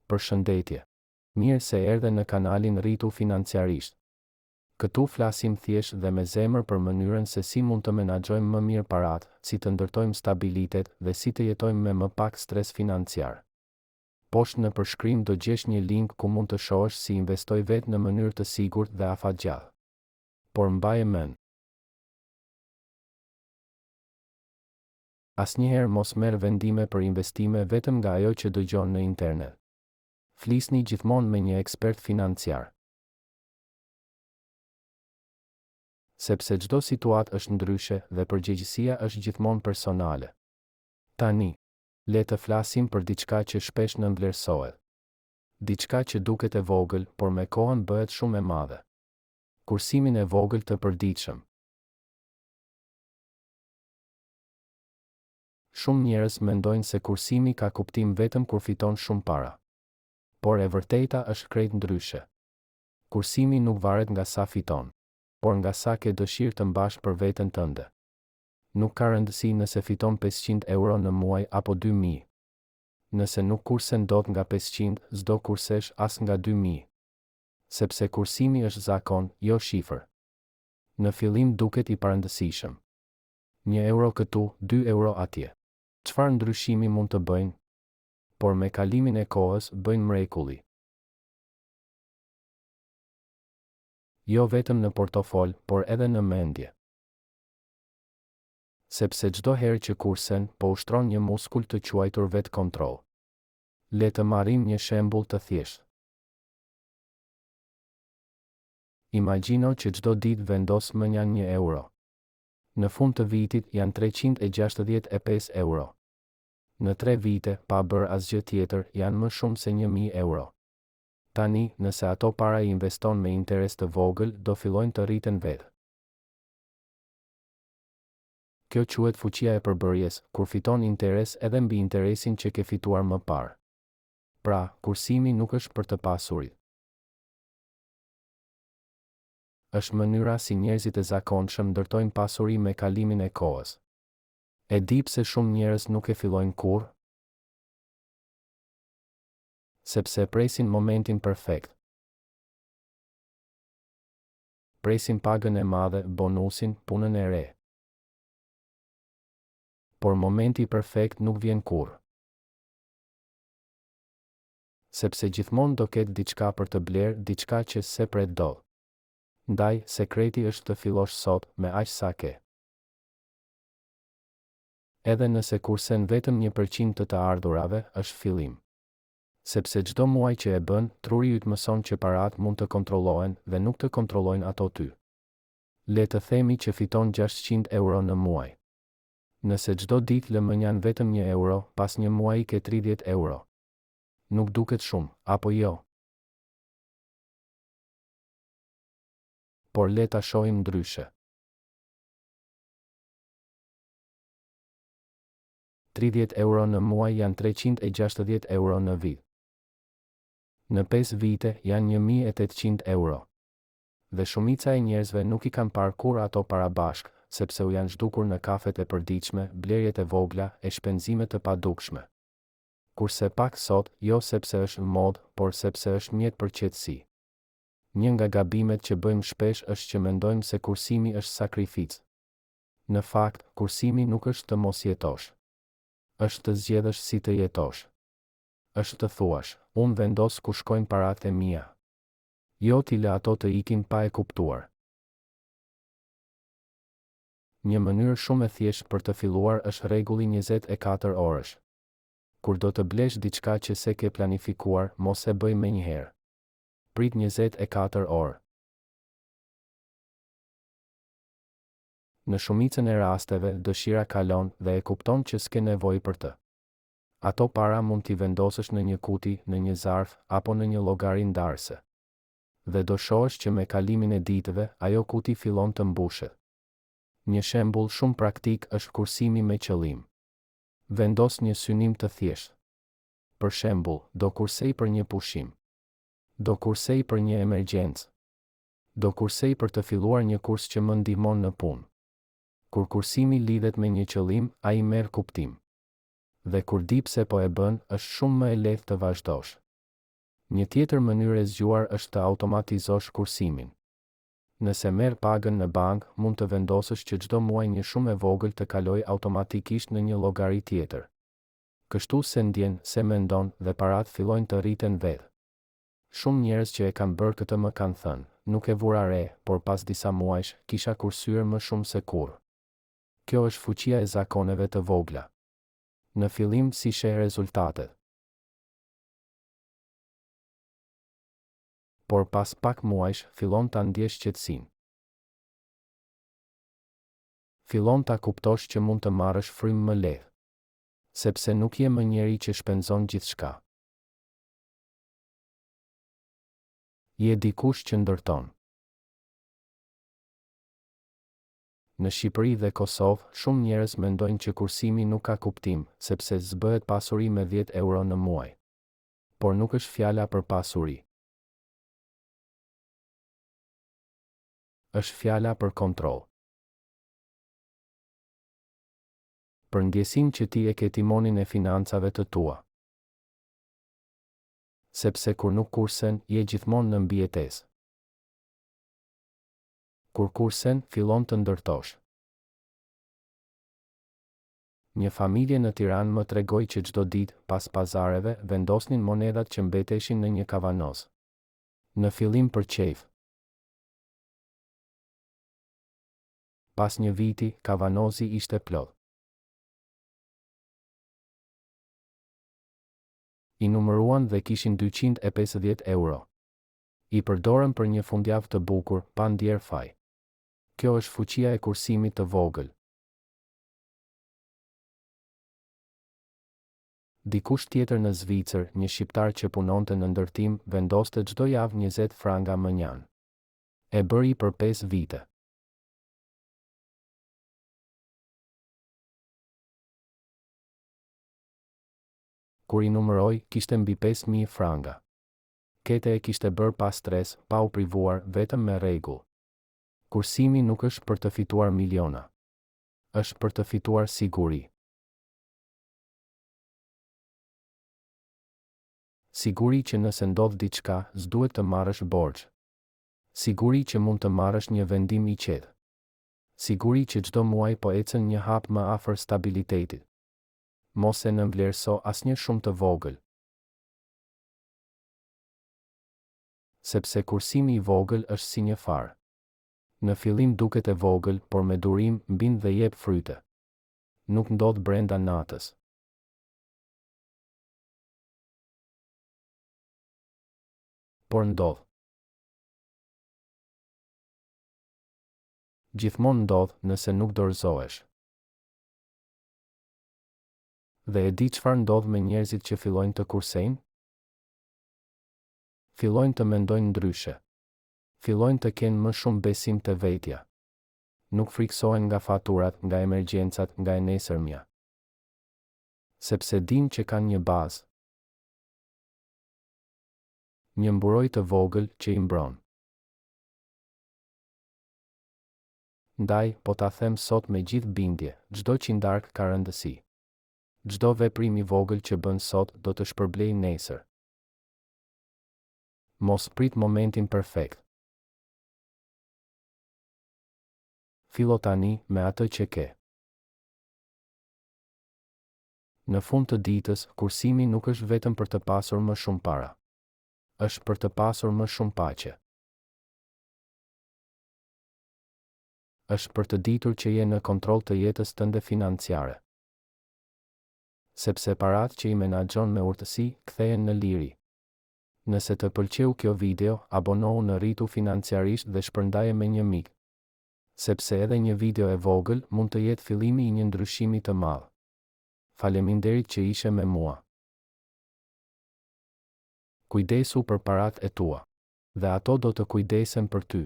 Përshëndetje. Mirë se erdhe në kanalin Rritu Financiarisht. Këtu flasim thjesht dhe me zemër për mënyrën se si mund të menaxhojmë më mirë paratë, si të ndërtojmë stabilitet dhe si të jetojmë me më pak stres financiar. Poshtë në përshkrim do gjesh një link ku mund të shohësh si investoj vetë në mënyrë të sigurt dhe afatgjallë. Por mbaje mend, asnjëherë mos merr vendime për investime vetëm nga ajo që dëgjon në internet. Flisni gjithmonë me një ekspert financiar. Sepse çdo situatë është ndryshe dhe përgjegjësia është gjithmonë personale. Tani, le të flasim për diçka që shpesh nënvlerësohet. Diçka që duket e vogël, por me kohën bëhet shumë e madhe. Kursimin e vogël të përditshëm. Shumë njerëz mendojnë se kursimi ka kuptim vetëm kur fiton shumë para. Por e vërteta është krejt ndryshe. Kursimi nuk varet nga sa fiton, por nga sa ke dëshirë të mbash për veten tënde. Nuk ka rëndësi nëse fiton 500 euro në muaj apo 2000. Nëse nuk kursen dot nga 500, s'do kursesh as nga 2000. Sepse kursimi është zakon, jo shifër. Në fillim duket i parëndësishëm. 1 euro këtu, 2 euro atje. Çfarë ndryshimi mund të bëjnë? Por me kalimin e kohës bëjnë mrekulli. Jo vetëm në portofol, por edhe në mendje. Sepse çdo herë që kursen, po ushtron një muskull të quajtur vetë kontroll. Le të marrim një shembull të thjeshtë. Imagjino që çdo ditë vendos mënjan 1 euro. Në fund të vitit janë 365 euro. Në 3 vite, pa bërë asgjë tjetër, janë më shumë se 1000 euro. Tani, nëse ato para i investon me interes të vogël, do fillojnë të rriten vetë. Kjo quhet fuqia e përbërjes, kur fiton interes edhe mbi interesin që ke fituar më parë. Pra, kursimi nuk është për të pasurit. Është mënyra si njerëzit e zakonshëm ndërtojnë pasuri me kalimin e kohës. E di pse shumë njerëz nuk e fillojnë kurrë? Sepse presin momentin perfekt. Presin pagën e madhe, bonusin, punën e re. Por momenti perfekt nuk vjen kurrë. Sepse gjithmonë do ketë diçka për të blerë, diçka që se pret dot. Ndaj, sekreti është të fillosh sot me aq sa ke. Edhe nëse kursen vetëm 1% të ardhurave, është fillim. Sepse çdo muaj që e bën, truri yt mëson që parat mund të kontrollohen dhe nuk të kontrollojnë ato ty. Le të themi që fiton 600 euro në muaj. Nëse çdo ditë lë mënjan vetëm 1 euro, pas një muaji ke 30 euro. Nuk duket shumë, apo jo? Por le ta shohim ndryshe. 30 euro në muaj janë 360 euro në vit. Në 5 vite janë 1800 euro. Dhe shumica e njerëzve nuk i kanë parë kur ato para bashk, sepse u janë zhdukur në kafet e përditshme, blerjet e vogla, e shpenzimet të padukshme. Kurse pak sot, jo sepse është modë, por sepse është mjet për qetësi. Një nga gabimet që bëjmë shpesh është që mendojmë se kursimi është sakrificë. Në fakt, kursimi nuk është të mos jetosh. Është të zgjedhësh si të jetosh. Është të thuash, unë vendos ku shkojnë paratë e mia. Jo t'i lë ato të ikin pa e kuptuar. Një mënyrë shumë e thjeshtë për të filluar është rregulli 24 orësh. Kur do të blesh diçka që se ke planifikuar, mos e bëj menjëherë. Prit 24 orë. Në shumicën e rasteve, dëshira kalon dhe e kupton që s'ke nevojë për të. Ato para mund t'i vendosësh në një kuti, në një zarf, apo në një llogari ndarëse. Dhe do shohësh që me kalimin e ditëve, ajo kuti fillon të mbushet. Një shembull shumë praktik është kursimi me qëllim. Vendos një synim të thjeshtë. Për shembull, do kursej për një pushim. Do kursej për një emergjencë. Do kursej për të filluar një kurs që më ndihmon në punë. Kur kursimi lidhet me një qëllim, ai merr kuptim. Dhe kur di pse po e bën, është shumë më e lehtë të vazhdosh. Një tjetër mënyrë e zgjuar është të automatizosh kursimin. Nëse merr pagën në bank, mund të vendosësh që çdo muaj një shumë e vogël të kalojë automatikisht në një llogari tjetër. Kështu se ndjen, se mendon dhe parat fillojnë të rriten vetë. Shumë njerëz që e kanë bërë këtë më kanë thënë, nuk e vura re, por pas disa muajsh, kisha kursyer më shumë se kurrë. Kjo është fuqia e zakoneve të vogla. Në fillim si sheh rezultatet. Por pas pak muajsh, fillon ta ndjesh qetësinë. Fillon ta kuptosh që mund të marrësh frymë më lehtë, sepse nuk je më njeri që shpenzon gjithçka. Je dikush që ndërton. Në Shqipëri dhe Kosovë, shumë njerëz mendojnë që kursimi nuk ka kuptim, sepse zbëhet pasuri me 10 euro në muaj. Por nuk është fjala për pasuri. Është fjala për kontroll. Për ndjesinë që ti e ke timonin e financave të tua. Sepse kur nuk kursen, je gjithmonë në mbijetesë. Kur kursen, fillon të ndërtosh. Një familje në Tiranë më tregoi që çdo ditë, pas pazareve, vendosnin monedat që mbeteshin në një kavanoz. Në fillim për qejf. Pas një viti, kavanozi ishte plot. I numëruan dhe kishin 250 euro. I përdorën për një fundjavë të bukur, pa ndier faj. Kjo është fuqia e kursimit të vogël. Dikush tjetër në Zvicër, një shqiptar që punonte në ndërtim, vendoste çdo javë 20 franga më njan. E bëri për 5 vite. Kur i numëroi, kishte mbi 5.000 franga. Kete e kishte bërë pa stres, pa u privuar, vetëm me rregull. Kursimi nuk është për të fituar miliona. Është për të fituar siguri. Siguri që nëse ndodh diçka, s'duhet të marrësh borxh. Siguri që mund të marrësh një vendim i qetë. Siguri që çdo muaj po ecën një hap më afër stabilitetit. Mos e nënvlerëso asnjë shumë të vogël. Sepse kursimi i vogël është si një far. Në fillim duket e vogël, por me durim mbind dhe jep fryte. Nuk ndodh brenda natës. Por ndodh. Gjithmonë ndodh nëse nuk dorëzohesh. Dhe e di çfarë ndodh me njerëzit që fillojnë të kursejnë? Fillojnë të mendojnë ndryshe. Fillojnë të kenë më shumë besim te vetja. Nuk friksohen nga faturat, nga emergjencat, nga e nesërmja. Sepse dinë që kanë një bazë. Një mburoj të vogël që i mbron. Ndaj, po ta them sot me gjithë bindje, çdo qindark ka rëndësi. Çdo veprim i vogël që bën sot do të shpërblejë nesër. Mos prit momentin perfekt. Fillo tani me atë që ke. Në fund të ditës, kursimi nuk është vetëm për të pasur më shumë para. Është për të pasur më shumë paqe. Është për të ditur që je në kontroll të jetës tënde financiare. Sepse parat që i menaxhon me urtësi, kthehen në liri. Nëse të pëlqeu kjo video, abonohu në Rritu Financiarisht dhe shpërndaje me një mik. Sepse edhe një video e vogël mund të jetë fillimi i një ndryshimi të madh. Faleminderit që ishe me mua. Kujdesu për parat e tua. Dhe ato do të kujdesen për ty.